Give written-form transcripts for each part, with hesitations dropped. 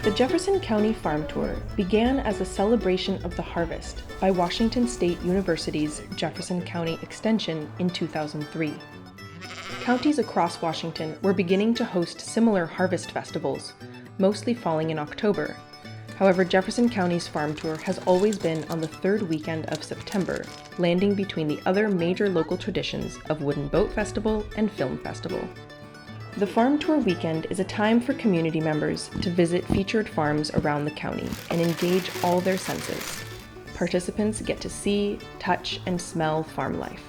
The Jefferson County Farm Tour began as a celebration of the harvest by Washington State University's Jefferson County Extension in 2003. Counties across Washington were beginning to host similar harvest festivals, mostly falling in October. However, Jefferson County's farm tour has always been on the third weekend of September, landing between the other major local traditions of Wooden Boat Festival and Film Festival. The Farm Tour Weekend is a time for community members to visit featured farms around the county and engage all their senses. Participants get to see, touch, and smell farm life,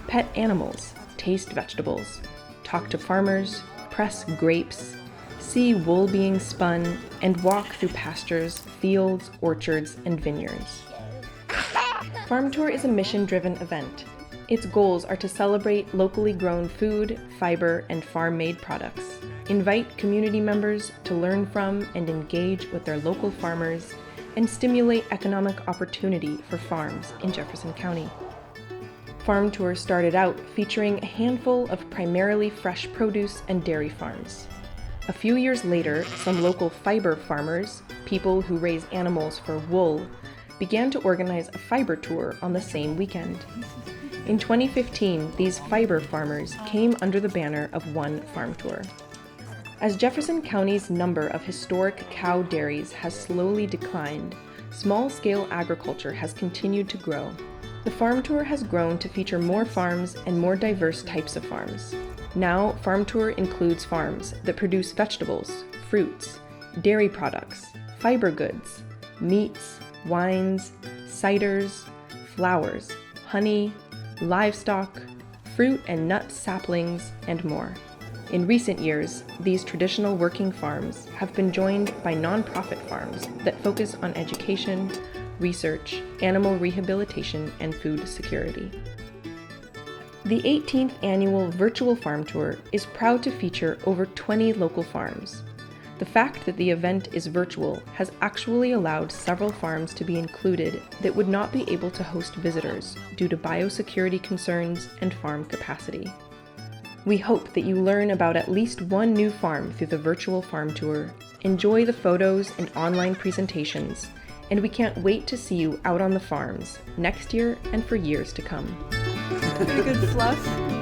pet animals, taste vegetables, talk to farmers, press grapes, see wool being spun, and walk through pastures, fields, orchards, and vineyards. Farm Tour is a mission-driven event. Its goals are to celebrate locally grown food, fiber, and farm-made products, invite community members to learn from and engage with their local farmers, and stimulate economic opportunity for farms in Jefferson County. Farm Tour started out featuring a handful of primarily fresh produce and dairy farms. A few years later, some local fiber farmers, people who raise animals for wool, began to organize a fiber tour on the same weekend. In 2015, these fiber farmers came under the banner of One Farm Tour. As Jefferson County's number of historic cow dairies has slowly declined, small-scale agriculture has continued to grow. The Farm Tour has grown to feature more farms and more diverse types of farms. Now, Farm Tour includes farms that produce vegetables, fruits, dairy products, fiber goods, meats, wines, ciders, flowers, honey, livestock, fruit and nut saplings, and more. In recent years, these traditional working farms have been joined by nonprofit farms that focus on education, research, animal rehabilitation, and food security. The 18th annual Virtual Farm Tour is proud to feature over 20 local farms. The fact that the event is virtual has actually allowed several farms to be included that would not be able to host visitors due to biosecurity concerns and farm capacity. We hope that you learn about at least one new farm through the Virtual Farm Tour, enjoy the photos and online presentations, and we can't wait to see you out on the farms next year and for years to come. Good fluff.